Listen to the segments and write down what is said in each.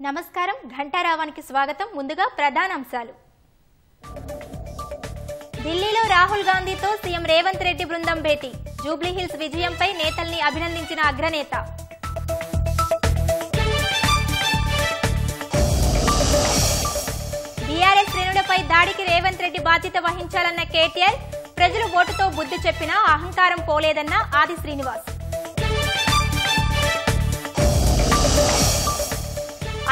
నమస్కారం ఘంటారావానికి స్వాగతం. ముందుగా ప్రధానాంశాలు. ఢిల్లీలో రాహుల్ గాంధీతో సీఎం రేవంత్ రెడ్డి బృందం భేటీ. జూబ్లీహిల్స్ విజయంపై నేతల్ని అభినందించిన అగ్రనేత. బీఆర్ఎస్ శ్రేణులపై దాడికి రేవంత్ రెడ్డి బాధ్యత వహించాలన్న కేటీఆర్. ప్రజలు ఓటుతో బుద్ధి చెప్పినా అహంకారం పోలేదన్న ఆది శ్రీనివాస్.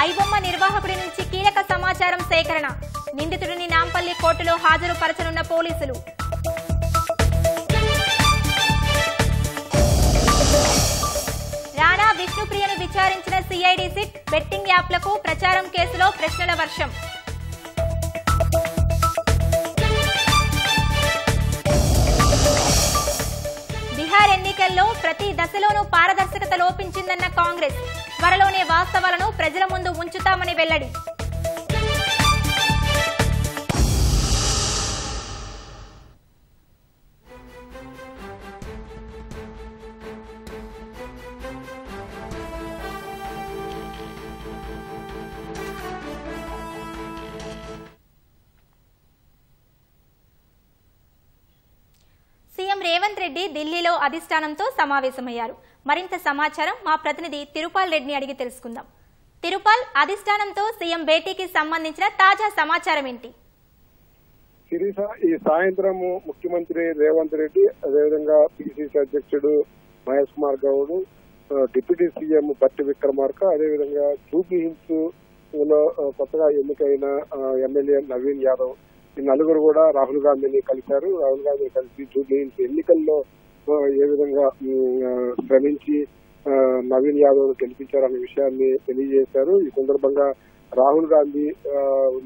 ఐబొమ్మ నిర్వాహకుడి నుంచి కీలక సమాచారం సేకరణ. నిందితుడిని నాంపల్లి కోర్టులో హాజరు పరచనున్న పోలీసులు. రాణా విష్ణుప్రియను విచారించిన సిఐడి సిట్. బెట్టింగ్ యాప్లకు ప్రచారం కేసులో ప్రశ్నల వర్షం. బీహార్ ఎన్నికల్లో ప్రతి దశలోనూ పారదర్శకత లోపించిందన్న కాంగ్రెస్. త్వరలోనే వాస్తవాలను ప్రజల ముందు ఉంచుతామని వెల్లడి. సీఎం రేవంత్ రెడ్డి ఢిల్లీలో అధిష్టానంతో సమావేశమయ్యారు. మరింత సమాచారం మా ప్రతినిధి తిరుపాల్ రెడ్డిని అడిగి తెలుసుకుందాం. తిరుపాల్, అధిష్టానంతో సీఎం భేటీకి సంబంధించిన తాజా సమాచారం ఏంటి? శిరీష, ఈ సాయంత్రం ముఖ్యమంత్రి రేవంత్ రెడ్డి, అదేవిధంగా పిసిసి అధ్యక్షుడు మహేష్ కుమార్ గౌడ్, డిప్యూటీ సీఎం బట్టి విక్రమార్క, అదేవిధంగా జూబ్లీహిల్స్ లో కొత్తగా ఎన్నికైన ఎమ్మెల్యే నవీన్ యాదవ్, ఈ నలుగురు కూడా రాహుల్ గాంధీని కలిశారు. రాహుల్ గాంధీ కలిసి జూబ్లీహిల్స్ ఎన్నికల్లో ఏ విధంగా శ్రమించి నవీన్ యాదవ్ గెలిపించారనే విషయాన్ని తెలియజేశారు. ఈ సందర్భంగా రాహుల్ గాంధీ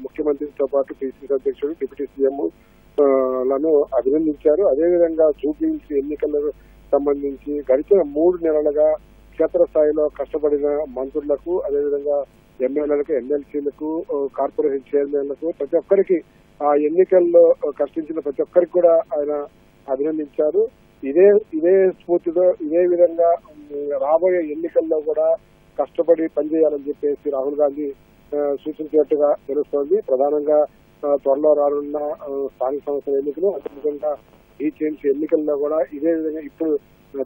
ముఖ్యమంత్రితో పాటు పిసిసి అధ్యక్షుడు, డిప్యూటీ సీఎం లను అభినందించారు. అదేవిధంగా జూబ్లీహిల్స్ ఎన్నికలకు సంబంధించి గడిచిన 3 నెలలుగా క్షేత్రస్థాయిలో కష్టపడిన మంత్రులకు, అదేవిధంగా ఎమ్మెల్యేలకు, ఎమ్మెల్సీలకు, కార్పొరేషన్ చైర్మన్లకు, ప్రతి ఒక్కరికి ఆ ఎన్నికల్లో కష్టించిన ప్రతి ఒక్కరికి కూడా ఆయన అభినందించారు. ఇదే స్ఫూర్తితో ఇదే విధంగా రాబోయే ఎన్నికల్లో కూడా కష్టపడి పనిచేయాలని చెప్పేసి రాహుల్ గాంధీ సూచించినట్టుగా తెలుస్తోంది. ప్రధానంగా త్వరలో రానున్న స్థానిక సంస్థల ఎన్నికలు, అదేవిధంగా జీహెచ్ఎంసీ ఎన్నికల్లో కూడా ఇదే విధంగా ఇప్పుడు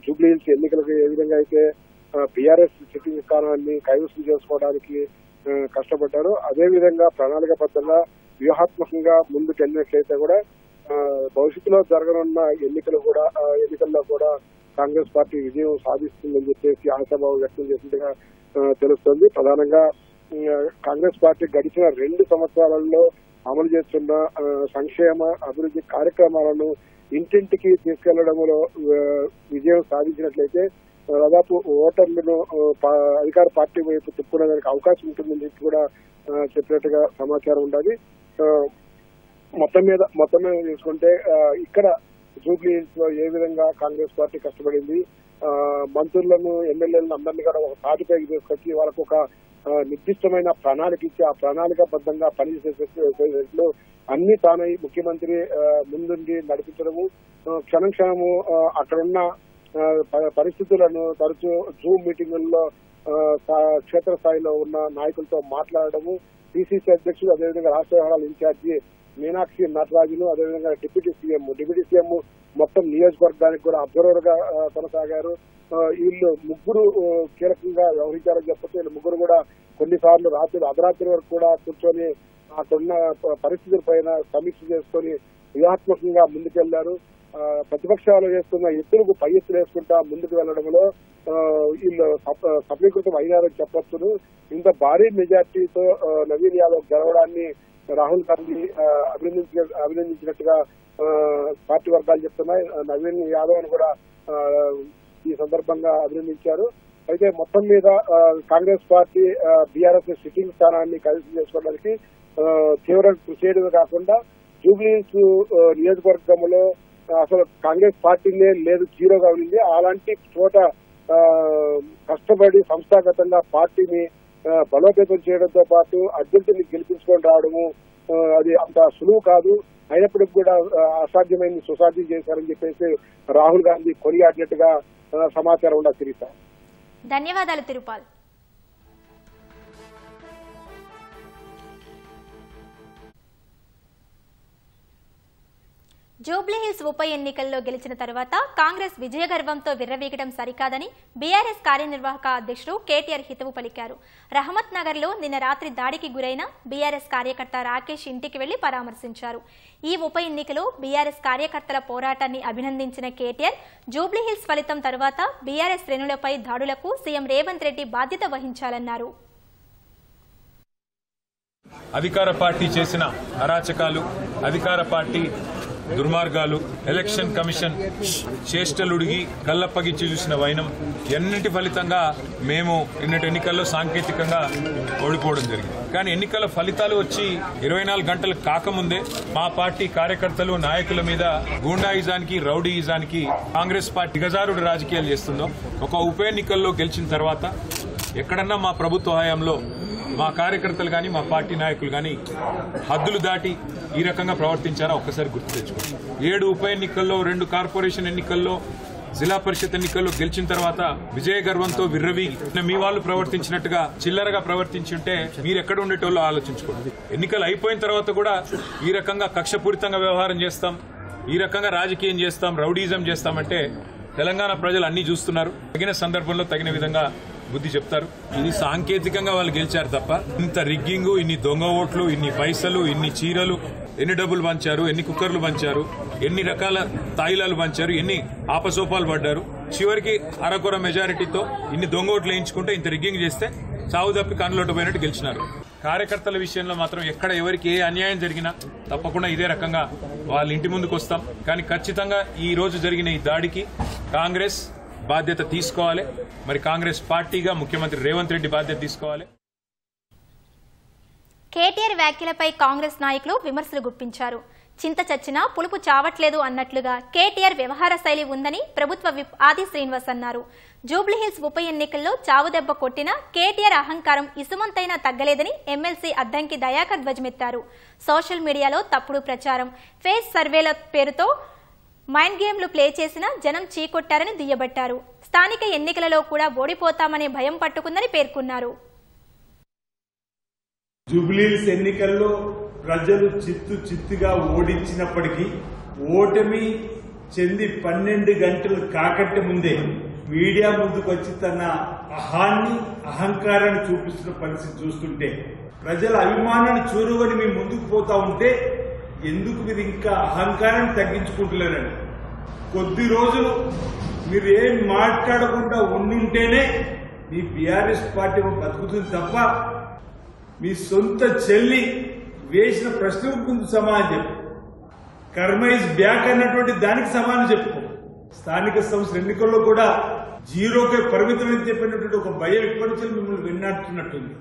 జూబ్లీహిల్స్ ఎన్నికలకు ఏ విధంగా అయితే బీఆర్ఎస్ సిట్టింగ్ స్థానాన్ని కైవసం చేసుకోవడానికి కష్టపడ్డారు, అదేవిధంగా ప్రణాళికబద్ధంగా వ్యూహాత్మకంగా ముందుకు వెళ్ళినట్లయితే కూడా భవిష్యత్తులో జరగనున్న ఎన్నికల్లో కూడా కాంగ్రెస్ పార్టీ విజయం సాధిస్తుందని చెప్పేసి ఆశాభావం వ్యక్తం చేసినట్టుగా తెలుస్తోంది. ప్రధానంగా కాంగ్రెస్ పార్టీ గడిచిన 2 సంవత్సరాలలో అమలు చేస్తున్న సంక్షేమ అభివృద్ధి కార్యక్రమాలను ఇంటింటికి తీసుకెళ్లడంలో విజయం సాధించినట్లయితే దాదాపు ఓటర్లను అధికార పార్టీ వైపు తిప్పుకునేదానికి అవకాశం ఉంటుందని చెప్పి కూడా చెప్పినట్టుగా సమాచారం ఉండాలి. మొత్తం మీద చూసుకుంటే ఇక్కడ జూబ్లీహిల్స్ లో ఏ విధంగా కాంగ్రెస్ పార్టీ కష్టపడింది, మంత్రులను, ఎమ్మెల్యేలను అందరినీ కూడా ఒక తాటిపైకి తీసుకొచ్చి వాళ్ళకు ఒక నిర్దిష్టమైన ప్రణాళిక ఇచ్చి ఆ ప్రణాళికాబద్ధంగా పనిచేసేట్లు అన్ని తానై ముఖ్యమంత్రి ముందుండి నడిపించడము, క్షణము అక్కడున్న పరిస్థితులను తరచూ జూమ్ మీటింగుల్లో క్షేత్రస్థాయిలో ఉన్న నాయకులతో మాట్లాడడము, పిసిసి అధ్యక్షుడు, అదేవిధంగా రాష్ట్ర వ్యవహారాల ఇన్ఛార్జి మీనాక్షి నటరాజును, అదేవిధంగా డిప్యూటీ సీఎం మొత్తం నియోజకవర్గానికి కూడా అబ్జర్వర్ గా కొనసాగారు. వీళ్ళు ముగ్గురు కీలకంగా వ్యవహరించారని చెప్పొచ్చు. వీళ్ళు ముగ్గురు కూడా కొన్నిసార్లు అర్ధరాత్రి వరకు కూడా కూర్చొని అక్కడున్న పరిస్థితుల పైన సమీక్ష చేసుకొని వ్యూహాత్మకంగా ముందుకెళ్లారు. ప్రతిపక్షాలు చేస్తున్న ఎత్తులకు పై ఎత్తులు వేసుకుంటా ముందుకు వెళ్లడంలో వీళ్ళు సఫలీకృతం అయినారని చెప్పొచ్చును. ఇంత భారీ మెజార్టీతో నవీన్ యాదవ్ గెలవడాన్ని రాహుల్ గాంధీ అభినందించినట్టుగా పార్టీ వర్గాలు చెప్తున్నాయి. నవీన్ యాదవ్ అని కూడా ఈ సందర్భంగా అభినందించారు. అయితే మొత్తం మీద కాంగ్రెస్ పార్టీ బీఆర్ఎస్ సిట్టింగ్ స్థానాన్ని కైవసం చేసుకోవడానికి తీవ్ర కృషి చేయడమే కాకుండా జూబ్లీహిల్స్ నియోజకవర్గంలో అసలు కాంగ్రెస్ పార్టీనే లేదు, జీరోగా ఉంది. అలాంటి చోట కష్టపడి సంస్థాగతంగా పార్టీని బలోపేతం చేయడంతో పాటు అభ్యర్థిని గెలిపించుకొని రావడము అది అంత సులువు కాదు. అయినప్పటికీ కూడా అసాధ్యమైన సుసాధ్యం చేశారని చెప్పేసి రాహుల్ గాంధీ కొనియాడినట్టుగా సమాచారం ఉండాలి. ధన్యవాదాలు తిరుపాల్. జూబ్లీహిల్స్ ఉప ఎన్నికల్లో గెలిచిన తర్వాత కాంగ్రెస్ విజయగర్వంతో విర్రవీగడం సరికాదని బీఆర్ఎస్ కార్యనిర్వాహక అధ్యక్షుడు కేటీఆర్ హితవు పలికారు. రహమత్ నగర్లో నిన్న రాత్రి దాడికి గురైన బీఆర్ఎస్ కార్యకర్త రాకేష్ ఇంటికి వెళ్లి పరామర్శించారు. ఈ ఉప ఎన్నికలో బీఆర్ఎస్ కార్యకర్తల పోరాటాన్ని అభినందించిన కేటీఆర్ జూబ్లీహిల్స్ ఫలితం తర్వాత బీఆర్ఎస్ శ్రేణులపై దాడులకు సీఎం రేవంత్ రెడ్డి బాధ్యత వహించాలన్నారు. అధికార పార్టీ చేసిన అరాచకాలు, అధికార పార్టీ దుర్మార్గాలు, ఎలక్షన్ కమిషన్ చేష్టలుడిగి కళ్ళప్పగిచ్చి చూసిన వైనం ఎన్నిటి ఫలితంగా మేము నిన్నటి ఎన్నికల్లో సాంకేతికంగా ఓడిపోవడం జరిగింది. కానీ ఎన్నికల ఫలితాలు వచ్చి 24 గంటలు కాకముందే మా పార్టీ కార్యకర్తలు, నాయకుల మీద గూండాయిజానికి, రౌడీయిజానికి కాంగ్రెస్ పార్టీ గజారుడు రాజకీయాలు చేస్తుందో, ఒక ఉప ఎన్నికల్లో గెలిచిన తర్వాత ఎక్కడన్నా మా ప్రభుత్వ హయాంలో మా కార్యకర్తలు కానీ మా పార్టీ నాయకులు కానీ హద్దులు దాటి ఈ రకంగా ప్రవర్తించారా ఒక్కసారి గుర్తు తెచ్చుకోండి. 7 ఉప ఎన్నికల్లో, 2 కార్పొరేషన్ ఎన్నికల్లో, జిల్లా పరిషత్ ఎన్నికల్లో గెలిచిన తర్వాత విజయ గర్వంతో విర్రవీగి మీ వాళ్ళు ప్రవర్తించినట్టుగా చిల్లరగా ప్రవర్తించుంటే మీరు ఎక్కడ ఉండేటోళ్ళు ఆలోచించుకోండి. ఎన్నికలు అయిపోయిన తర్వాత కూడా ఈ రకంగా కక్షపూరితంగా వ్యవహారం చేస్తాం, ఈ రకంగా రాజకీయం చేస్తాం, రౌడీజం చేస్తామంటే తెలంగాణ ప్రజలు అన్ని చూస్తున్నారు. తగిన సందర్భంలో తగిన విధంగా బుద్ధి చెప్తారు. ఇది సాంకేతికంగా వాళ్ళు గెలిచారు తప్ప ఇంత రిగ్గింగ్, ఇన్ని దొంగ ఓట్లు, ఇన్ని పైసలు, ఇన్ని చీరలు, ఎన్ని డబ్బులు పంచారు, ఎన్ని కుక్కర్లు పంచారు, ఎన్ని రకాల తాయిలాలు పంచారు, ఎన్ని ఆపసోపాలు పడ్డారు, చివరికి అరకొర మెజారిటీతో ఇన్ని దొంగ ఓట్లు వేయించుకుంటే ఇంత రిగ్గింగ్ చేస్తే చావు తప్పి కన్నులోటు పోయినట్టు గెలిచినారు. కార్యకర్తల విషయంలో మాత్రం ఎక్కడ ఎవరికి ఏ అన్యాయం జరిగినా తప్పకుండా ఇదే రకంగా వాళ్ళ ఇంటి ముందుకు వస్తాం. కానీ ఖచ్చితంగా ఈ రోజు జరిగిన ఈ దాడికి కాంగ్రెస్ బాధ్యత తీసుకోవాలి. మరి కాంగ్రెస్ పార్టీగా ముఖ్యమంత్రి రేవంత్ రెడ్డి బాధ్యత తీసుకోవాలి. కేటీఆర్ వ్యాఖ్యలపై కాంగ్రెస్ నాయకులు విమర్శలు గుప్పించారు. చింత చచ్చినా పులుపు చావట్లేదు అన్నట్లుగా కేటీఆర్ వ్యవహార శైలి ఉందని ప్రభుత్వ విప్ ఆది శ్రీనివాస్ అన్నారు. జూబ్లీహిల్స్ ఉప ఎన్నికల్లో చావుదెబ్బ కొట్టినా కేటీఆర్ అహంకారం ఇసుమంతైనా తగ్గలేదని ఎమ్మెల్సీ అద్దంకి దయాకర్ ధ్వజమెత్తారు. సోషల్ మీడియాలో తప్పుడు ప్రచారం, ఫేస్ సర్వేల పేరుతో మైండ్ గేమ్లు ప్లే చేసిన జనం చీకొట్టారని దుయ్యబట్టారు. స్థానిక ఎన్నికలలో కూడా ఓడిపోతామనే భయం పట్టుకుందని పేర్కొన్నారు. జూబ్లీహిల్స్ ఎన్నికల్లో ప్రజలు చిత్తుగా ఓడించినప్పటికీ ఓటమి చెంది 12 గంటలు కాకంటే ముందే మీడియా ముందుకు వచ్చి తన అహంకారాన్ని చూపిస్తున్న పరిస్థితి చూస్తుంటే, ప్రజల అభిమానాన్ని చూరుకొని మీ ముందుకు పోతా ఉంటే ఎందుకు మీరు ఇంకా అహంకారాన్ని తగ్గించుకుంటలేరండి? కొద్ది రోజులు మీరు ఏం మాట్లాడకుండా ఉండుంటేనే మీ బీఆర్ఎస్ పార్టీ బతుకుతుంది తప్ప మీ సొంత చెల్లి వేసిన ప్రశ్నకు ముందు సమాధానం చెప్పు. కర్మ ఇస్ బ్యాక్ అన్నటువంటి దానికి సమాధానం చెప్పుకో. స్థానిక సంస్థల ఎన్నికల్లో కూడా జీరోకే పరిమితమని చెప్పినటువంటి ఒక భయం ఇప్పటి నుంచి మిమ్మల్ని వెన్నాడుతున్నట్టుంది.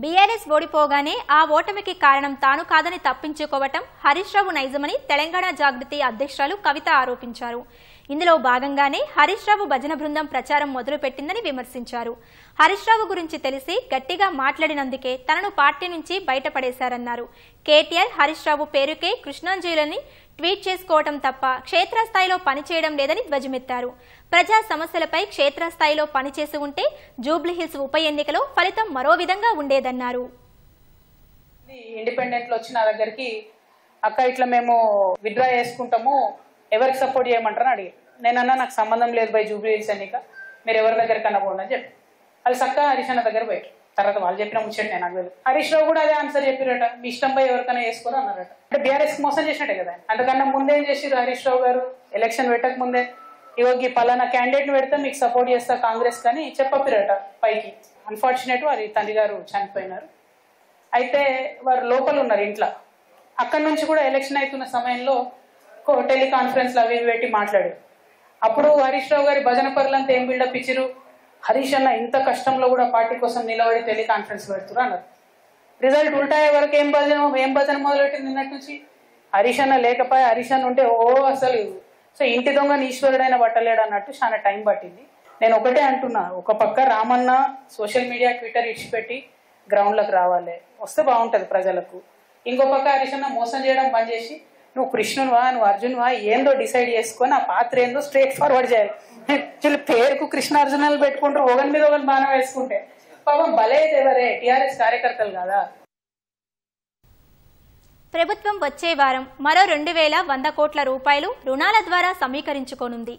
బీఆర్ఎస్ ఓడిపోగానే ఆ ఓటమికి కారణం తాను కాదని తప్పించుకోవటం హరీష్ రావు నైజమని తెలంగాణ జాగృతి అధ్యక్షురాలు కవిత ఆరోపించారు. ఇందులో భాగంగానే హరీష్ రావు భజన బృందం ప్రచారం మొదలుపెట్టిందని విమర్శించారు. హరీష్ రావు గురించి తెలిసి గట్టిగా మాట్లాడినందుకే తనను పార్టీ నుంచి బయటపడేశారన్నారు. కేటీఆర్ హరీష్ రావు పేరుకే కృష్ణాంజలిని ట్వీట్ చేసుకోవటం తప్ప క్షేత్రస్థాయిలో పనిచేయడం లేదని ధ్వజమెత్తారు. ప్రజా సమస్యలపై క్షేత్రస్థాయిలో పనిచేసి ఉంటే జూబ్లీహిల్స్ ఉప ఎన్నికలో ఫలితం మరో విధంగా ఉండేదన్నారు. ఇండిపెండెంట్ లో వచ్చిన దగ్గరికి అక్క ఇట్లా మేము విత్డ్రా చేసుకుంటాము, ఎవరికి సపోర్ట్ చేయమంటారని అడిగారు. నేనన్నా నాకు సంబంధం లేదు బై జూబ్లీహిల్స్ ఎన్నిక, మీరు ఎవరి దగ్గరికి అన్న పోండి అని చెప్పి వాళ్ళు చక్కగా హరీష్ అన్న దగ్గర పోయారు. తర్వాత వాళ్ళు చెప్పిన ముచ్చట నేను నాకు తెలియదు. హరీష్ రావు కూడా అదే ఆన్సర్ చెప్పారట, మీ ఇష్టంపై ఎవరికైనా వేసుకోరు అన్నారట. అంటే బీఆర్ఎస్ మోసం చేసినట్టే కదా. అంతకన్నా ముందే ఏం చేసిరు హరీష్ రావు గారు? ఎలక్షన్ పెట్టక ముందే ఇవ్వకి పలానా క్యాండిడేట్ ని పెడితే మీకు సపోర్ట్ చేస్తా కాంగ్రెస్ కానీ చెప్పపిరట పైకి. అన్ఫార్చునేట్ వారి తండ్రి గారు చనిపోయినారు. అయితే వారు లోపల ఉన్నారు ఇంట్లో. అక్కడి నుంచి కూడా ఎలక్షన్ అవుతున్న సమయంలో టెలికాన్ఫరెన్స్ అవి పెట్టి మాట్లాడారు. అప్పుడు హరీష్ రావు గారి భజన పరులంతా ఏం బిల్డప్ ఇచ్చిరు, హరీష్ అన్న ఇంత కష్టంలో కూడా పార్టీ కోసం నిలబడి టెలికాన్ఫరెన్స్ పెడుతున్నారు అన్నారు. రిజల్ట్ ఉల్టాయే వరకు ఏం భజన మొదలుపెట్టింది నిన్నటి నుంచి. హరీష్ అన్న లేకపోయి హరీష్ అన్న ఉంటే అసలు సో ఇంటి దొంగని ఈశ్వరుడైనా పట్టలేడు అన్నట్టు చాలా టైం పట్టింది. నేను ఒకటే అంటున్నా, ఒక పక్క రామన్న సోషల్ మీడియా ట్విట్టర్ ఇచ్చిపెట్టి గ్రౌండ్లకు రావాలి, వస్తే బాగుంటుంది ప్రజలకు. ఇంకో పక్క హరీష్ అన్న మోసం చేయడం బంద్ చేసి నువ్వు కృష్ణునివా నువ్వు అర్జున్వా ఏందో డిసైడ్ చేసుకొని ఆ పాత్ర ఏందో స్ట్రేట్ ఫార్వర్డ్ చేయాలి. వీళ్ళు పేరుకు కృష్ణార్జునాలు పెట్టుకుంటారు, ఒకరి మీద ఒకరి బాణం వేసుకుంటే పాపం బలైతే ఎవరే టీఆర్ఎస్ కార్యకర్తలు కదా. ప్రభుత్వం వచ్చే వారం మరో 2,100 కోట్ల రూపాయలు రుణాల ద్వారా సమీకరించుకోనుంది.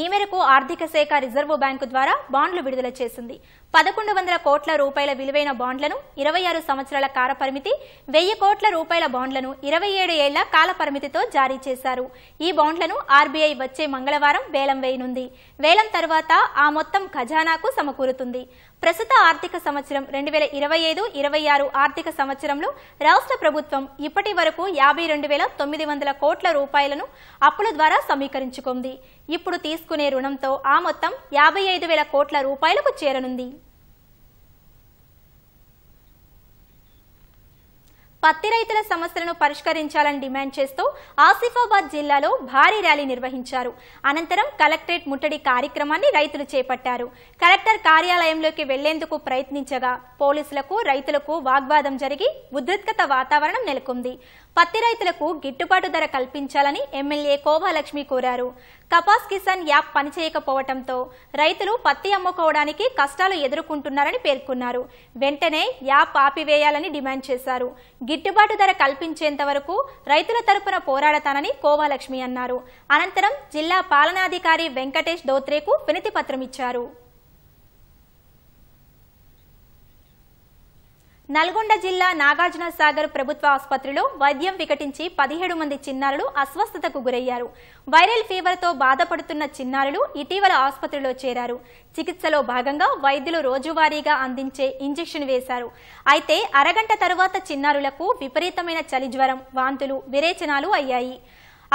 ఈ మేరకు ఆర్థిక శాఖ రిజర్వ్ బ్యాంకు ద్వారా బాండ్లు విడుదల చేసింది. 1,100 కోట్ల రూపాయల విలువైన బాండ్లను 26 సంవత్సరాల కాలపరిమితి, 1,000 కోట్ల రూపాయల బాండ్లను 27 ఏళ్ల కాలపరిమితితో జారీ చేశారు. ఈ బాండ్లను ఆర్బీఐ వచ్చే మంగళవారం వేలం వేయనుంది. వేలం తర్వాత ఆ మొత్తం ఖజానాకు సమకూరుతుంది. ప్రస్తుత ఆర్థిక సంవత్సరం 2025-26 ఆర్థిక సంవత్సరంలో రాష్ట్ర ప్రభుత్వం ఇప్పటి వరకు 52,900 కోట్ల రూపాయలను అప్పుల ద్వారా సమీకరించుకుంది. ఇప్పుడు తీసుకునే రుణంతో ఆ మొత్తం 55,000 కోట్ల రూపాయలకు చేరనుంది. పత్తి రైతుల సమస్యలను పరిష్కరించాలని డిమాండ్ చేస్తూ ఆసిఫాబాద్ జిల్లాలో భారీ ర్యాలీ నిర్వహించారు. అనంతరం కలెక్టరేట్ ముట్టడి కార్యక్రమాన్ని రైతులు చేపట్టారు. కలెక్టర్ కార్యాలయంలోకి వెళ్లేందుకు ప్రయత్నించగా పోలీసులకు రైతులకు వాగ్వాదం జరిగి ఉద్రిక్తత వాతావరణం నెలకొంది. పత్తి రైతులకు గిట్టుబాటు ధర కల్పించాలని ఎమ్మెల్యే కోవాలక్ష్మి కోరారు. కపాస్ కిసాన్ యాప్ పనిచేయకపోవడంతో రైతులు పత్తి అమ్ముకోవడానికి కష్టాలు ఎదుర్కొంటున్నారని పేర్కొన్నారు. వెంటనే యాప్ ఆపివేయాలని డిమాండ్ చేశారు. గిట్టుబాటు ధర కల్పించేంత వరకు రైతుల తరపున పోరాడతానని కోవాలక్ష్మి అన్నారు. అనంతరం జిల్లా పాలనాధికారి వెంకటేష్ దోత్రేకు వినతి పత్రం ఇచ్చారు. నల్గొండ జిల్లా నాగార్జున సాగర్ ప్రభుత్వ ఆసుపత్రిలో వైద్యం వికటించి 17 మంది చిన్నారులు అస్వస్థతకు గురయ్యారు. వైరల్ ఫీవర్తో బాధపడుతున్న చిన్నారులు ఇటీవల ఆసుపత్రిలో చేరారు. చికిత్సలో భాగంగా వైద్యులు రోజువారీగా అందించే ఇంజెక్షన్ వేశారు. అయితే అరగంట తరువాత చిన్నారులకు విపరీతమైన చలి జ్వరం, వాంతులు, విరేచనాలు అయ్యాయి.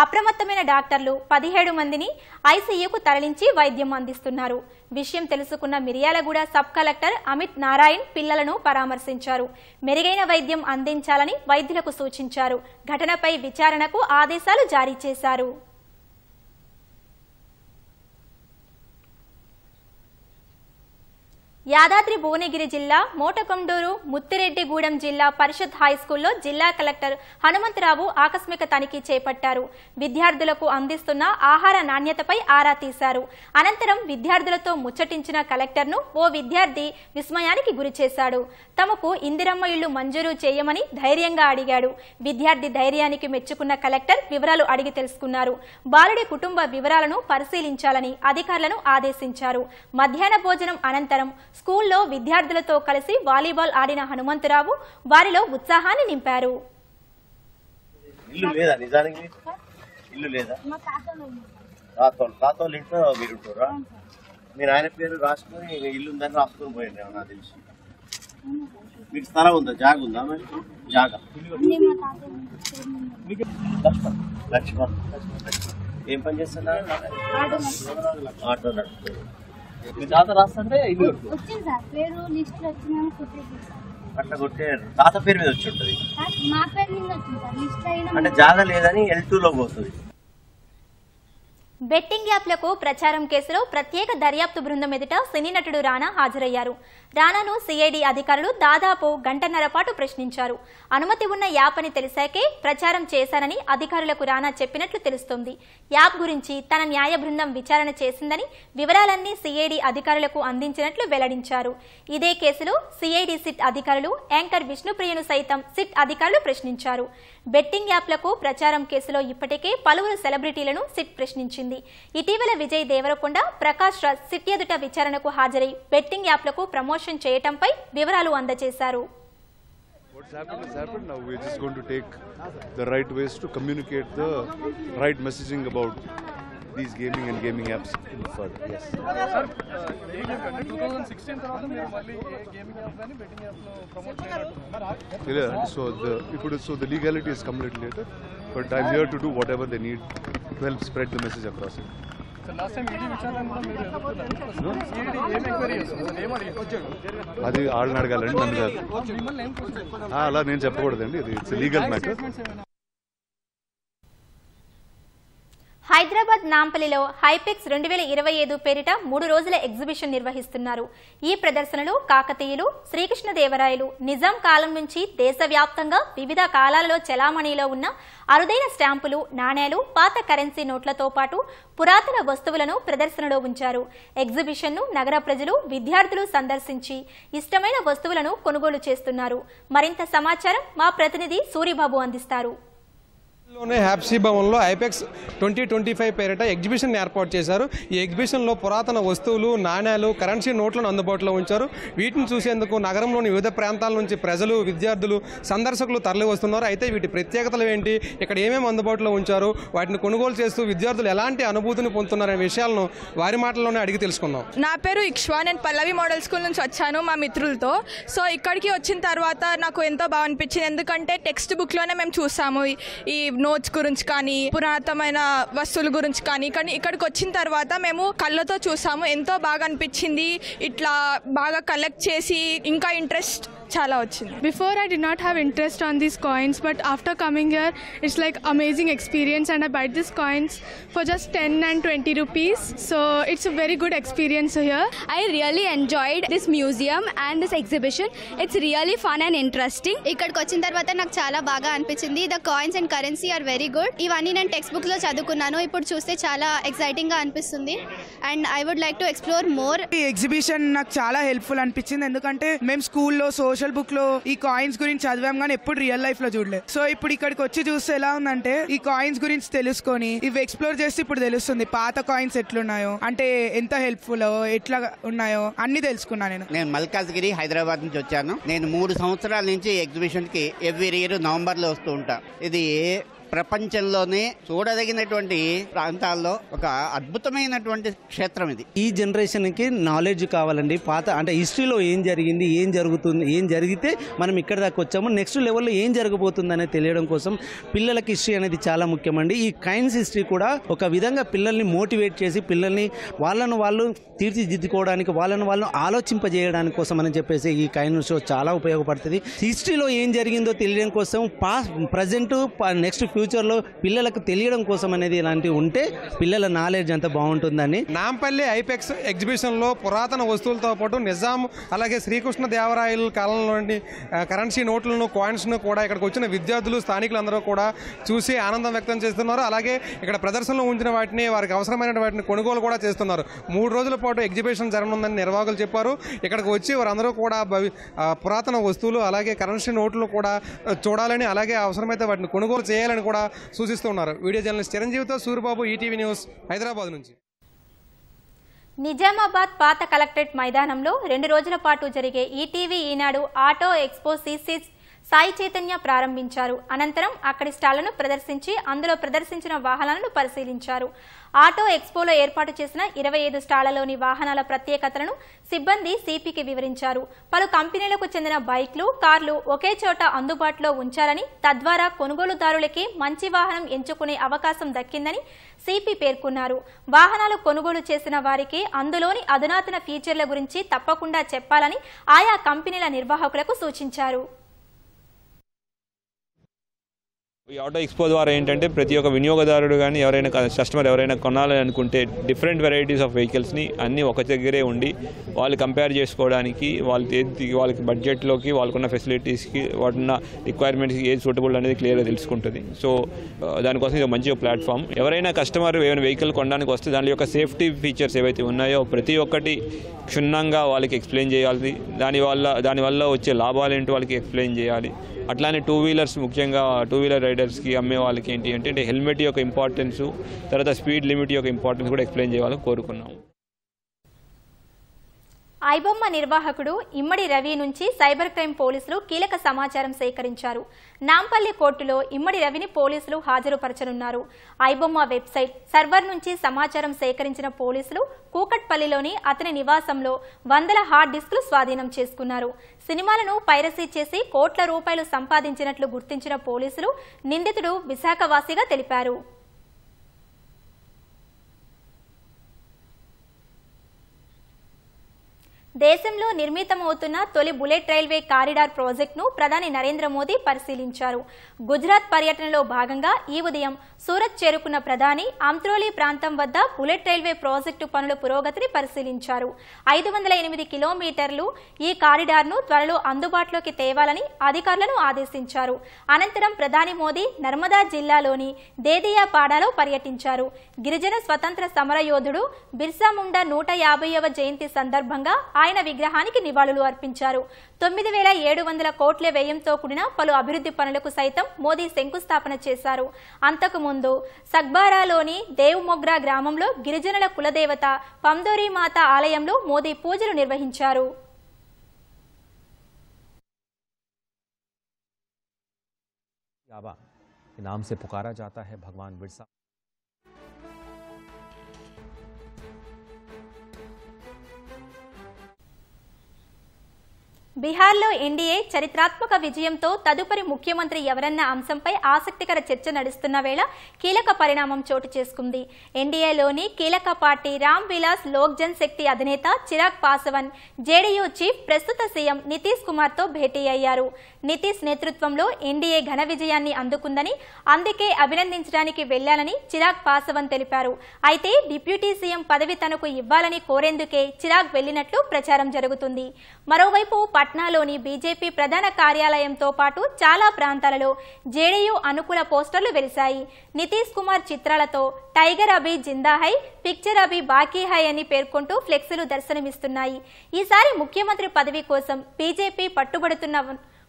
అప్రమత్తమైన డాక్టర్లు 17 మందిని ఐసీయూకు తరలించి వైద్యం అందిస్తున్నారు. విషయం తెలుసుకున్న మిర్యాలగూడ సబ్ కలెక్టర్ అమిత్ నారాయణ్ పిల్లలను పరామర్శించారు. మెరుగైన వైద్యం అందించాలని వైద్యులకు సూచించారు. ఘటనపై విచారణకు ఆదేశాలు జారీ చేశారు. యాదాద్రి భువనగిరి జిల్లా మోటకొండూరు ముత్తిరెడ్డిగూడెం జిల్లా పరిషత్ హైస్కూల్లో జిల్లా కలెక్టర్ హనుమంతరావు ఆకస్మిక తనిఖీ చేపట్టారు. విద్యార్థులకు అందిస్తున్న ఆహార నాణ్యతపై ఆరా తీశారు. అనంతరం విద్యార్థులతో ముచ్చటించిన కలెక్టర్ను ఓ విద్యార్థి విస్మయానికి గురిచేశాడు. తమకు ఇందిరమ్మ ఇళ్లు మంజూరు చేయమని ధైర్యంగా అడిగాడు. విద్యార్థి ధైర్యానికి మెచ్చుకున్న కలెక్టర్ వివరాలు అడిగి తెలుసుకున్నారు. బాలుడి కుటుంబ వివరాలను పరిశీలించాలని అధికారులను ఆదేశించారు. మధ్యాహ్న భోజనం అనంతరం స్కూల్లో విద్యార్థులతో కలిసి వాలీబాల్ ఆడిన హనుమంతరావు వారిలో ఉత్సాహాన్ని నింపారు. ఇల్లు లేదా నిజానికి ఇల్లు లేదా తాతోళ్ళ ఇంట్లో మీరు ఉంటారా? మీరు ఆయన పేరు రాసుకొని ఇల్లు ఉందని రాసుకొని పోయింది నాకు తెలిసి. మీకు స్థలం ఉందా? జాగ ఉందా? మరి జాగ లక్ష్మణ్ ఏం పని చేస్తున్నారు? ఆటో నడుపుతారు. మీ తాత రాస్తుంటే ఇల్లు అట్లా కొట్టారు. తాత పేరు మీద వచ్చి ఉంటుంది అంటే జాగా లేదని L2 లో పోతుంది. బెట్టింగ్ యాప్లకు ప్రచారం కేసులో ప్రత్యేక దర్యాప్తు బృందం ఎదుట సినీ నటుడు రానా హాజరయ్యారు. రానాను సిఐడి అధికారులు దాదాపు గంటన్నర పాటు ప్రశ్నించారు. అనుమతి ఉన్న యాప్ అని తెలిసాకే ప్రచారం చేశానని అధికారులకు రానా చెప్పినట్లు తెలుస్తోంది. యాప్ గురించి తన న్యాయ బృందం విచారణ చేసిందని, వివరాలన్నీ సిఐడి అధికారులకు అందించినట్లు వెల్లడించారు. ఇదే కేసులో సిఐడి సిట్ అధికారులు యాంకర్ విష్ణుప్రియను సైతం సిట్ అధికారులు ప్రశ్నించారు. బెట్టింగ్ యాప్లకు ప్రచారం కేసులో ఇప్పటికే పలువురు సెలబ్రిటీలను సిట్ ప్రశ్నించింది. ఇటీవల విజయ్ దేవరకొండ, ప్రకాష్ రాజ్ సిట్ ఎదుట విచారణకు హాజరై బెట్టింగ్ యాప్లకు ప్రమోషన్ చేయటంపై వివరాలు అందజేశారు. What's happened now? We're just going to take the right ways to communicate the right messaging about these gaming and gaming apps in further. Yes. Sir, 2016 tarvata meer malli gaming app gaani betting app lo promote cheyaladu. Yeah, so the legality is come little later, but I'm here to do whatever they need to help spread the message across it. So last time ED విచారణ కూడా మీరు ఎదుర్కొన్నారు. ED ఏం enquiry చేస్తున్నారు? ఏం అడిగారు? అది వాళ్ళని అడగాలండి, నన్ను కాదు. అలా నేను చెప్పకూడదండి. ఇది ఇట్స్ లీగల్ మ్యాటర్. హైదరాబాద్ నాంపల్లిలో హైపెక్స్ 2025 పేరిట 3 రోజుల ఎగ్జిబిషన్ నిర్వహిస్తున్నారు. ఈ ప్రదర్శనలో కాకతీయులు, శ్రీకృష్ణదేవరాయలు, నిజాం కాలం నుంచి దేశవ్యాప్తంగా వివిధ కాలాలలో చలామణిలో ఉన్న అరుదైన స్టాంపులు, నాణేలు, పాత కరెన్సీ నోట్లతో పాటు పురాతన వస్తువులను ప్రదర్శనలో ఉంచారు. ఎగ్జిబిషన్ను నగర ప్రజలు, విద్యార్థులు సందర్శించి ఇష్టమైన వస్తువులను కొనుగోలు చేస్తున్నారు. మరింత సమాచారం మా ప్రతినిధి సూరిబాబు అందిస్తారు. లోనే హ్యాప్సీ భవన్లో ఐపెక్స్ 2025 పేరిట ఎగ్జిబిషన్ ఏర్పాటు చేశారు. ఈ ఎగ్జిబిషన్లో పురాతన వస్తువులు, నాణ్యాలు, కరెన్సీ నోట్లను అందుబాటులో ఉంచారు. వీటిని చూసేందుకు నగరంలోని వివిధ ప్రాంతాల నుంచి ప్రజలు, విద్యార్థులు, సందర్శకులు తరలి వస్తున్నారు. అయితే వీటి ప్రత్యేకతలు ఏంటి, ఇక్కడ ఏమేమి అందుబాటులో ఉంచారు, వాటిని కొనుగోలు చేస్తూ విద్యార్థులు ఎలాంటి అనుభూతిని పొందుతున్నారనే విషయాలను వారి మాటల్లోనే అడిగి తెలుసుకుందాం. నా పేరు ఇక్ష్వా, నేను పల్లవి మోడల్ స్కూల్ నుంచి వచ్చాను మా మిత్రులతో. సో ఇక్కడికి వచ్చిన తర్వాత నాకు ఎంతో బాగా అనిపించింది. ఎందుకంటే టెక్స్ట్ బుక్లోనే మేము చూసాము ఈ నోట్స్ గురించి కానీ, పురాతనమైన వస్తువుల గురించి కానీ ఇక్కడికి వచ్చిన తర్వాత మేము కళ్ళతో చూసాము. ఎంతో బాగా అనిపించింది. ఇట్లా బాగా కలెక్ట్ చేసి ఇంకా ఇంట్రెస్ట్ చాలా వచ్చింది. Before I did not have interest on these coins, but after coming here it's like amazing experience and I buy these coins for just 10 and 20 rupees. So it's a very good experience here. I really enjoyed this museum and this exhibition. It's really fun and interesting. ఇక్కడికి వచ్చిన తర్వాత నాకు చాలా బాగా అనిపించింది. The coins and currency are very good. ఇవన్నీ నేను text book లో చదువుకున్నాను. ఇప్పుడు చూస్తే చాలా ఎక్సైటింగ్ గా అనిపిస్తుంది and I would like to explore more. ఈ ఎగ్జిబిషన్ నాకు చాలా హెల్ప్ఫుల్ అనిపించింది. ఎందుకంటే మేము స్కూల్లో సోషల్ బుక్ లో ఈ కాయిన్స్ గురించి చదివాం కానీ ఎప్పుడు రియల్ లైఫ్ లో చూడలేదు. సో ఇప్పుడు ఇక్కడికి వచ్చి చూస్తే ఎలా ఉందంటే ఈ కాయిన్స్ గురించి తెలుసుకొని ఇవి ఎక్స్ప్లోర్ చేస్తే ఇప్పుడు తెలుస్తుంది పాత కాయిన్స్ ఎట్లున్నాయో, అంటే ఎంత హెల్ప్ఫుల్ ఎట్లా ఉన్నాయో అన్ని తెలుసుకున్నాను. నేను మల్కాజ్గిరి హైదరాబాద్ నుంచి వచ్చాను. నేను 3 సంవత్సరాల నుంచి ఎగ్జిబిషన్ కి ఎవ్రీ ఇయర్ నవంబర్ లో వస్తూ ఉంటా. ఇది ప్రపంచంలోనే చూడదగినటువంటి ప్రాంతాల్లో ఒక అద్భుతమైనటువంటి క్షేత్రం ఇది. ఈ జనరేషన్కి నాలెడ్జ్ కావాలండి. పాత అంటే హిస్టరీలో ఏం జరిగింది, ఏం జరుగుతుంది, ఏం జరిగితే మనం ఇక్కడ దాకా వచ్చాము, నెక్స్ట్ లెవెల్లో ఏం జరగబోతుంది అనేది తెలియడం కోసం పిల్లలకి హిస్టరీ అనేది చాలా ముఖ్యమండి. ఈ కైన్స్ హిస్టరీ కూడా ఒక విధంగా పిల్లల్ని మోటివేట్ చేసి పిల్లల్ని వాళ్ళను వాళ్ళు తీర్చిదిద్దుకోవడానికి, వాళ్ళను వాళ్ళు ఆలోచింపజేయడానికి కోసం అని చెప్పేసి ఈ కైన్ షో చాలా ఉపయోగపడుతుంది. హిస్టరీలో ఏం జరిగిందో తెలియడం కోసం ప్రజెంట్ నెక్స్ట్ ఫ్యూచర్లో పిల్లలకు తెలియడం కోసం అనేది ఇలాంటివి ఉంటే పిల్లల నాలెడ్జ్ అంతా బాగుంటుందని. నాంపల్లి ఐపెక్స్ ఎగ్జిబిషన్లో పురాతన వస్తువులతో పాటు నిజాం అలాగే శ్రీకృష్ణ దేవరాయల కాలంలోని కరెన్సీ నోట్లను, కాయిన్స్ను కూడా ఇక్కడికి వచ్చిన విద్యార్థులు, స్థానికులందరూ కూడా చూసి ఆనందం వ్యక్తం చేస్తున్నారు. అలాగే ఇక్కడ ప్రదర్శనలో ఉంచిన వాటిని, వారికి అవసరమైన వాటిని కొనుగోలు కూడా చేస్తున్నారు. 3 రోజుల పాటు ఎగ్జిబిషన్ జరగనుందని నిర్వాహకులు చెప్పారు. ఇక్కడికి వచ్చి వారందరూ కూడా పురాతన వస్తువులు అలాగే కరెన్సీ నోట్లు కూడా చూడాలని, అలాగే అవసరమైతే వాటిని కొనుగోలు చేయాలని కూడా సూచిస్తున్నారు. వీడియో జర్నలిస్ట్ చిరంజీవితో సూరిబాబు, ఈటీవీ న్యూస్, హైదరాబాద్ నుంచి. నిజామాబాద్ పాత కలెక్టరేట్ మైదానంలో 2 రోజుల పాటు జరిగే ఈటీవీ ఈనాడు ఆటో ఎక్స్పో సిసిస్ సాయి చైతన్య ప్రారంభించారు. అనంతరం అక్కడి స్టాళ్లను ప్రదర్శించి అందులో ప్రదర్శించిన వాహనాలను పరిశీలించారు. ఆటో ఎక్స్పోలో ఏర్పాటు చేసిన 25 స్టాళ్లలోని వాహనాల ప్రత్యేకతలను సిబ్బంది సిపికి వివరించారు. పలు కంపెనీలకు చెందిన బైక్లు, కార్లు ఒకే చోట అందుబాటులో ఉంచారని, తద్వారా కొనుగోలుదారులకి మంచి వాహనం ఎంచుకునే అవకాశం దక్కిందని సిపి పేర్కొన్నారు. వాహనాలు కొనుగోలు చేసిన వారికి అందులోని అధునాతన ఫీచర్ల గురించి తప్పకుండా చెప్పాలని ఆయా కంపెనీల నిర్వాహకులకు సూచించారు. ఈ ఆటో ఎక్స్పో ద్వారా ఏంటంటే ప్రతి ఒక్క వినియోగదారుడు కానీ ఎవరైనా కస్టమర్ ఎవరైనా కొనాలని అనుకుంటే డిఫరెంట్ వెరైటీస్ ఆఫ్ వెహికల్స్ని అన్నీ ఒక దగ్గరే ఉండి వాళ్ళు కంపేర్ చేసుకోవడానికి, వాళ్ళకి బడ్జెట్లోకి, వాళ్ళకున్న ఫెసిలిటీస్కి, వాటిన్న రిక్వైర్మెంట్స్కి ఏది సూటబుల్ అనేది క్లియర్గా తెలుసుకుంటుంది. సో దానికోసం ఇది మంచి ప్లాట్ఫామ్. ఎవరైనా కస్టమర్ ఏమైనా వెహికల్ కొనడానికి వస్తే దాని యొక్క సేఫ్టీ ఫీచర్స్ ఏవైతే ఉన్నాయో ప్రతి ఒక్కటి క్షుణ్ణంగా వాళ్ళకి ఎక్స్ప్లెయిన్ చేయాలి. దానివల్ల వచ్చే లాభాలు ఏంటి వాళ్ళకి ఎక్స్ప్లెయిన్ చేయాలి. అట్లానే 2 వీలర్స్, ముఖ్యంగా 2 వీలర్ రైడర్స్కి అమ్మే వాళ్ళకి ఏంటి అంటే హెల్మెట్ యొక్క ఇంపార్టెన్స్, తర్వాత స్పీడ్ లిమిట్ యొక్క ఇంపార్టెన్స్ కూడా ఎక్స్ప్లెయిన్ చేయాలని కోరుకున్నాము. ఐబొమ్మ నిర్వాహకుడు ఇమ్మడి రవి నుంచి సైబర్ క్రైమ్ పోలీసులు కీలక సమాచారం సేకరించారు. నాంపల్లి కోర్టులో ఇమ్మడి రవిని పోలీసులు హాజరుపరచనున్నారు. ఐబొమ్మ వెబ్సైట్ సర్వర్ నుంచి సమాచారం సేకరించిన పోలీసులు కూకట్పల్లిలోని అతని నివాసంలో వందల హార్డ్ డిస్కులు స్వాధీనం చేసుకున్నారు. సినిమాలను పైరసీ చేసి కోట్ల రూపాయలు సంపాదించినట్లు గుర్తించిన పోలీసులు నిందితుడు విశాఖవాసిగా తెలిపారు. దేశంలో నిర్మితమవుతున్న తొలి బుల్లెట్ రైల్వే కారిడార్ ప్రాజెక్టును ప్రధాని నరేంద్ర మోదీ పరిశీలించారు. గుజరాత్ పర్యటనలో భాగంగా ఈ ఉదయం సూరత్ చేరుకున్న ప్రధాని అమ్త్రోలి ప్రాంతం వద్ద బుల్లెట్ రైల్వే ప్రాజెక్టు పనుల పురోగతిని పరిశీలించారు. 508 కిలోమీటర్లు ఈ కారిడార్ను త్వరలో అందుబాటులోకి తేవాలని అధికారులను ఆదేశించారు. అనంతరం ప్రధాని మోదీ నర్మదా జిల్లాలోని దేదియాపాడాలో పర్యటించారు. గిరిజన స్వతంత్ర సమరయోధుడు బిర్సా ముండా 150వ జయంతి సందర్భంగా ఆయన విగ్రహానికి నివాళులు అర్పించారు. 9,700 కోట్ల వ్యయంతో కూడిన పలు అభివృద్ధి పనులకు సైతం మోదీ శంకుస్థాపన చేశారు. అంతకుముందు సగ్బారాలోని దేవ్మొగ్రా గ్రామంలో గిరిజనుల కులదేవత పందోరీ మాత ఆలయంలో మోదీ పూజలు నిర్వహించారు. नाम से पुकारा जाता है भगवान बिरसा। బీహార్లో ఎన్డీఏ చరిత్రాత్మక విజయంతో తదుపరి ముఖ్యమంత్రి ఎవరన్న అంశంపై ఆసక్తికర చర్చ నడుస్తున్న వేళ కీలక పరిణామం చోటు చేసుకుంది. ఎన్డీఏలోని కీలక పార్టీ రామ్ విలాస్ లోక్ జన్ శక్తి అధినేత చిరాగ్ పాస్వాన్ జేడీయూ చీఫ్ ప్రస్తుత సీఎం నితీష్ కుమార్తో భేటీ అయ్యారు. నితీష్ నేతృత్వంలో ఎన్డీఏ ఘన విజయాన్ని అందుకుందని, అందుకే అభినందించడానికి వెళ్లాలని చిరాగ్ పాస్వాన్ తెలిపారు. అయితే డిప్యూటీ సీఎం పదవి తనకు ఇవ్వాలని కోరేందుకే చిరాగ్ వెళ్లినట్లు ప్రచారం జరుగుతుంది. మరోవైపు పట్నాలోని బీజేపీ ప్రధాన కార్యాలయంతో పాటు చాలా ప్రాంతాలలో జేడీయూ అనుకూల పోస్టర్లు వెలిశాయి. నితీష్ కుమార్ చిత్రాలతో టైగర్ అభి జిందా హై, పిక్చర్ అభి బాకీ హై అని పేర్కొంటూ ఫ్లెక్సీలు దర్శనమిస్తున్నాయి. ఈసారి ముఖ్యమంత్రి పదవి కోసం బీజేపీ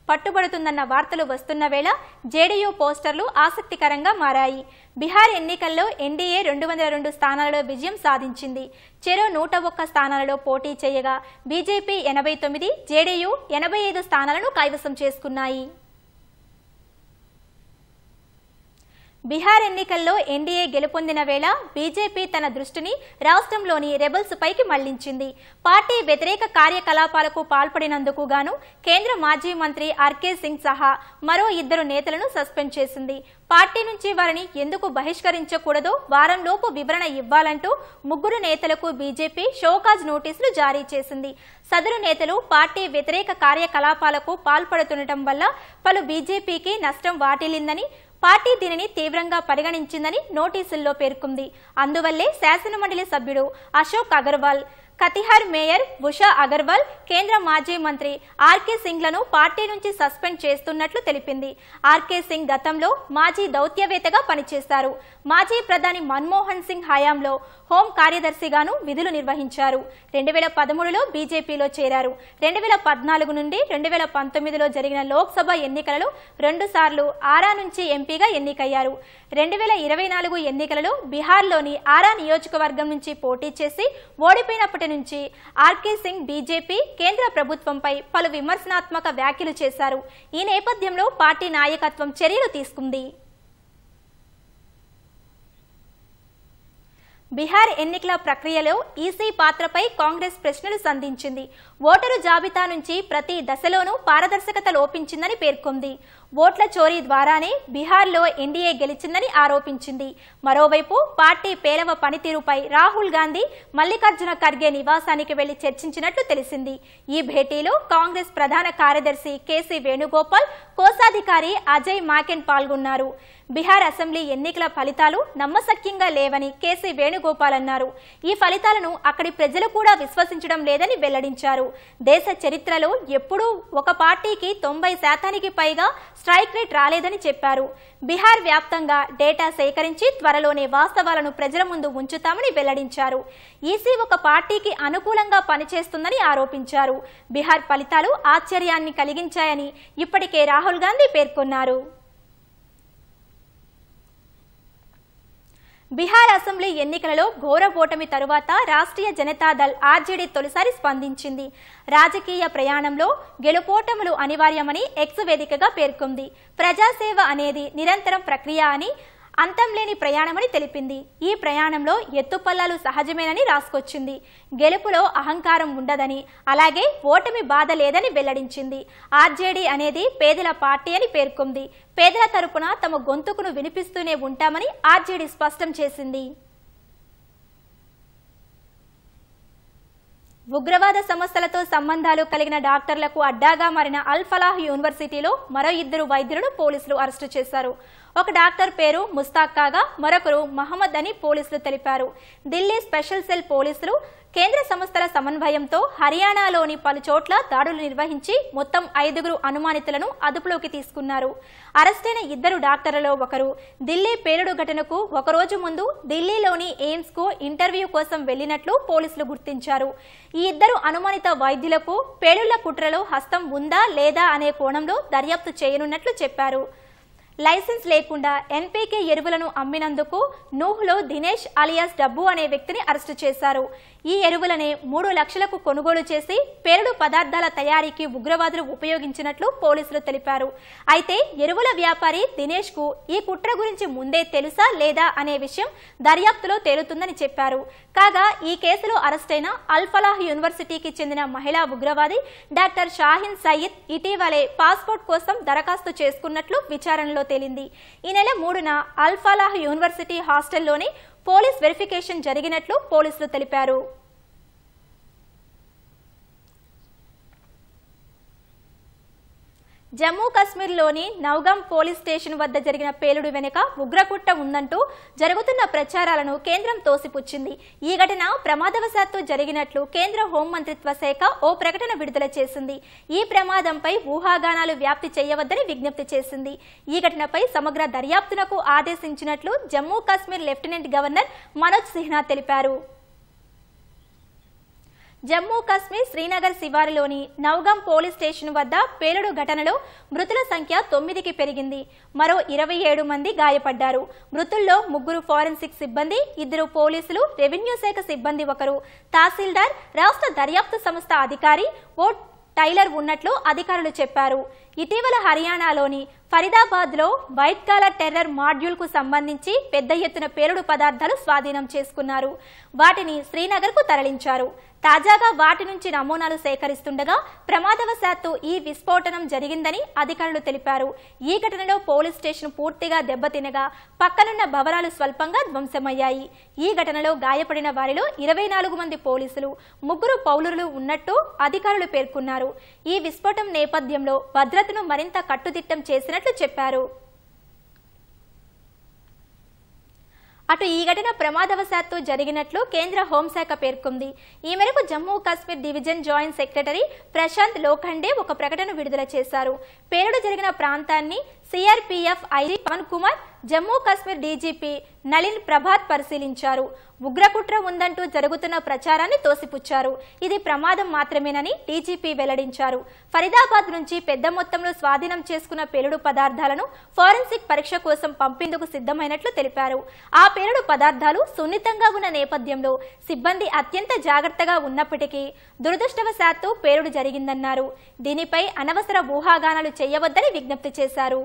పట్టుబడుతుందన్న వార్తలు వస్తున్న వేళ జేడీయూ పోస్టర్లు ఆసక్తికరంగా మారాయి. బీహార్ ఎన్నికల్లో ఎన్డీఏ 202 స్థానాలలో విజయం సాధించింది. చెరో 101 స్థానాలలో పోటీ చేయగా బీజేపీ 89, జేడీయూ 85 స్థానాలను కైవసం చేసుకున్నాయి. బీహార్ ఎన్నికల్లో ఎన్డీఏ గెలుపొందిన వేళ బీజేపీ తన దృష్టిని రాష్ట్రంలోని రెబల్స్ పైకి మళ్లించింది. పార్టీ వ్యతిరేక కార్యకలాపాలకు పాల్పడినందుకు గాను కేంద్ర మాజీ మంత్రి ఆర్కే సింగ్ సహా మరో 2 నేతలను సస్పెండ్ చేసింది. పార్టీ నుంచి వారిని ఎందుకు బహిష్కరించకూడదో వారంలోపు వివరణ ఇవ్వాలంటూ 3 నేతలకు బీజేపీ షోకాజ్ నోటీసులు జారీ చేసింది. సదరు నేతలు పార్టీ వ్యతిరేక కార్యకలాపాలకు పాల్పడుతుండటం వల్ల పలు బీజేపీకి నష్టం వాటిల్లిందని, పార్టీ దీనిని తీవ్రంగా పరిగణించిందని నోటీసుల్లో పేర్కొంది. అందువల్లే శాసనమండలి సభ్యుడు అశోక్ అగర్వాల్, కతిహార్ మేయర్ ఉషా అగర్వాల్, కేంద్ర మాజీ మంత్రి ఆర్కే సింగ్లను పార్టీ నుంచి సస్పెండ్ చేస్తున్నట్లు తెలిపింది. ఆర్కే సింగ్ గతంలో మాజీ దౌత్యవేత్తగా పనిచేశారు. మాజీ ప్రధాని మన్మోహన్ సింగ్ హయాంలో హోం కార్యదర్శిగాను విధులు నిర్వహించారు. 2013లో బీజేపీలో చేరారు. 2014 నుండి 2019లో జరిగిన లోక్సభ ఎన్నికలలో 2 సార్లు ఆరా నుంచి ఎంపీగా ఎన్నికయ్యారు. 2024 ఎన్నికలలో బీహార్లోని ఆరా నియోజకవర్గం నుంచి పోటీ చేసి ఓడిపోయినప్పటి నుంచి ఆర్కే సింగ్ బీజేపీ కేంద్ర ప్రభుత్వంపై పలు విమర్శనాత్మక వ్యాఖ్యలు చేశారు. ఈ నేపథ్యంలో పార్టీ నాయకత్వం చర్యలు తీసుకుంది. బీహార్ ఎన్నికల ప్రక్రియలో ఈసీ పాత్రపై కాంగ్రెస్ ప్రశ్నలు సంధించింది. ఓటరు జాబితా నుంచి ప్రతి దశలోనూ పారదర్శకత లోపించిందని పేర్కొంది. ఓట్ల చోరీ ద్వారానే బీహార్లో ఎన్డీఏ గెలిచిందని ఆరోపించింది. మరోవైపు పార్టీ పేలవ పనితీరుపై రాహుల్ గాంధీ మల్లికార్జున ఖర్గే నివాసానికి వెళ్లి చర్చించినట్లు తెలిసింది. ఈ భేటీలో కాంగ్రెస్ ప్రధాన కార్యదర్శి కేసీ వేణుగోపాల్, కోశాధికారి అజయ్ మాకెన్ పాల్గొన్నారు. బీహార్ అసెంబ్లీ ఎన్నికల ఫలితాలు నమ్మశక్యంగా లేవని కేసీ వేణుగోపాల్ అన్నారు. ఈ ఫలితాలను అక్కడి ప్రజలు కూడా విశ్వసించడం లేదని వెల్లడించారు. దేశ చరిత్రలో ఎప్పుడూ ఒక పార్టీకి 90% పైగా స్ట్రైక్ రేట్ రాలేదని చెప్పారు. బీహార్ వ్యాప్తంగా డేటా సేకరించి త్వరలోనే వాస్తవాలను ప్రజల ముందు ఉంచుతామని వెల్లడించారు. ఈసీ ఒక పార్టీకి అనుకూలంగా పనిచేస్తుందని ఆరోపించారు. బీహార్ ఫలితాలు ఆశ్చర్యాన్ని కలిగించాయని ఇప్పటికే రాహుల్ గాంధీ పేర్కొన్నారు. బీహార్ అసెంబ్లీ ఎన్నికలలో ఘోర ఓటమి తరువాత రాష్ట్రీయ జనతాదళ్ ఆర్జేడీ తొలిసారి స్పందించింది. రాజకీయ ప్రయాణంలో గెలుపోటములు అనివార్యమని ఎక్స్ వేదికగా పేర్కొంది. ప్రజాసేవ అనేది నిరంతరం ప్రక్రియ అని, అంతంలేని ప్రయాణమని తెలిపింది. ఈ ప్రయాణంలో ఎత్తుపల్లాలు సహజమేనని రాసుకొచ్చింది. గెలుపులో అహంకారం ఉండదని, అలాగే ఓటమి బాధ లేదని వెల్లడించింది. ఆర్జేడీ అనేది పేదల పార్టీ అని పేర్కొంది. పేదల తరపున తమ గొంతుకును వినిపిస్తూనే ఉంటామని ఆర్జేడీ స్పష్టం చేసింది. ఉగ్రవాద సమస్యలతో సంబంధాలు కలిగిన డాక్టర్లకు అడ్డాగా మారిన అల్ ఫలాహ్ యూనివర్సిటీలో మరో 2 వైద్యులను పోలీసులు అరెస్టు చేశారు. ఒక డాక్టర్ పేరు ముస్తాక్ కాగా మరొకరు మహమ్మద్ అని పోలీసులు తెలిపారు. ఢిల్లీ స్పెషల్ సెల్ పోలీసులు కేంద్ర సంస్థల సమన్వయంతో హర్యానాలోని పలు చోట్ల దాడులు నిర్వహించి మొత్తం 5 అనుమానితులను అదుపులోకి తీసుకున్నారు. అరెస్టైన 2 డాక్టర్లలో ఒకరు ఢిల్లీ పేలుడు ఘటనకు ఒకరోజు ముందు ఢిల్లీలోని ఎయిమ్స్ కు ఇంటర్వ్యూ కోసం వెళ్లినట్లు పోలీసులు గుర్తించారు. ఈ 2 అనుమానిత వైద్యులకు పేలుళ్ల కుట్రలో హస్తం ఉందా లేదా అనే కోణంలో దర్యాప్తు చేయనున్నట్లు చెప్పారు. లైసెన్స్ లేకుండా ఎన్పీకే ఎరువులను అమ్మినందుకు నూహ్లో దినేష్ అలియాస్ డబ్బు అనే వ్యక్తిని అరెస్టు చేశారు. ఈ ఎరువులనే 3 లక్షలకు కొనుగోలు చేసి పేలుడు పదార్థాల తయారీకి ఉగ్రవాదులు ఉపయోగించినట్లు పోలీసులు తెలిపారు. అయితే ఎరువుల వ్యాపారి దినేష్ కు ఈ కుట్ర గురించి ముందే తెలుసా లేదా అనే విషయం దర్యాప్తులో తేలుతుందని చెప్పారు. కాగా ఈ కేసులో అరెస్టైన అల్ ఫలాహ్ యూనివర్సిటీకి చెందిన మహిళా ఉగ్రవాది డాక్టర్ షాహిన్ సయీద్ ఇటీవలే పాస్పోర్ట్ కోసం దరఖాస్తు చేసుకున్నట్లు విచారణలో తేలింది. ఈ నెల 3న అల్ ఫలాహ్ యూనివర్సిటీ హాస్టల్లోనే పోలీస్ వెరిఫికేషన్ జరిగినట్లు పోలీసులు తెలిపారు. జమ్మూ కశ్మీర్లోని నౌగాం పోలీస్ స్టేషన్ వద్ద జరిగిన పేలుడు వెనుక ఉగ్రకుట్ర ఉందంటూ జరుగుతున్న ప్రచారాలను కేంద్రం తోసిపుచ్చింది. ఈ ఘటన ప్రమాదవశాత్తు జరిగినట్లు కేంద్ర హోంమంత్రిత్వ శాఖ ఓ ప్రకటన విడుదల చేసింది. ఈ ప్రమాదంపై ఊహాగానాలు వ్యాప్తి చేయవద్దని విజ్ఞప్తి చేసింది. ఈ ఘటనపై సమగ్ర దర్యాప్తునకు ఆదేశించినట్లు జమ్మూ కశ్మీర్ లెఫ్టినెంట్ గవర్నర్ మనోజ్ సిన్హా తెలిపారు. జమ్మూ కశ్మీర్ శ్రీనగర్ శివారులోని నౌగాం పోలీస్ స్టేషన్ వద్ద పేలుడు ఘటనలో మృతుల సంఖ్య 9కి పెరిగింది. మరో 27 మంది గాయపడ్డారు. మృతుల్లో 3 ఫోరెన్సిక్ సిబ్బంది, 2 పోలీసులు, రెవెన్యూ శాఖ సిబ్బంది, 1 తహసీల్దార్, రాష్ట్ర దర్యాప్తు సంస్థ అధికారి, ఓ టైలర్ ఉన్నట్లు అధికారులు చెప్పారు. ఇటీవల హర్యానాలోని ఫరీదాబాద్ లో వైట్ కాలర్ టెర్రర్ మాడ్యూల్ కు సంబంధించి పెద్ద ఎత్తున పేలుడు పదార్థాలు స్వాధీనం చేసుకున్నారు. వాటిని శ్రీనగర్ కు తరలించారు. తాజాగా వాటి నుంచి నమూనాలు సేకరిస్తుండగా ప్రమాదవశాత్తు ఈ విస్ఫోటనం జరిగిందని అధికారులు తెలిపారు. ఈ ఘటనలో పోలీస్ స్టేషన్ పూర్తిగా దెబ్బతినగా పక్కనున్న భవనాలు స్వల్పంగా ధ్వంసమయ్యాయి. ఈ ఘటనలో గాయపడిన వారిలో 24 మంది పోలీసులు, 3 పౌరులు ఉన్నట్టు అధికారులు పేర్కొన్నారు. ఈ విస్ఫోటనం నేపథ్యంలో భద్రతను మరింత కట్టుదిట్టం చేసినట్లు చెప్పారు. అటు ఈ ఘటన ప్రమాదవశాత్తు జరిగినట్లు కేంద్ర హోంశాఖ పేర్కొంది. ఈ మేరకు Jammu Kashmir division joint secretary Prashant Lokhande ఒక ప్రకటన విడుదల చేశారు. పేలుడు జరిగిన ప్రాంతాన్ని CRPF IG Pawan Kumar, Jammu Kashmir DGP Nalin Prabhat పరిశీలించారు. ఉగ్రకుట్ర ఉందంటూ జరుగుతున్న ప్రచారాన్ని తోసిపుచ్చారు. ఇది ప్రమాదం మాత్రమేనని డీజీపీ వెల్లడించారు. ఫరీదాబాద్ నుంచి పెద్ద మొత్తంలో స్వాధీనం చేసుకున్న పేలుడు పదార్థాలను ఫోరెన్సిక్ పరీక్ష కోసం పంపేందుకు సిద్ధమైనట్లు తెలిపారు. ఆ పేలుడు పదార్థాలు సున్నితంగా ఉన్న నేపథ్యంలో సిబ్బంది అత్యంత జాగ్రత్తగా ఉన్నప్పటికీ దురదృష్టవశాత్తు పేలుడు జరిగిందన్నారు. దీనిపై అనవసర ఊహాగానాలు చేయవద్దని విజ్ఞప్తి చేశారు.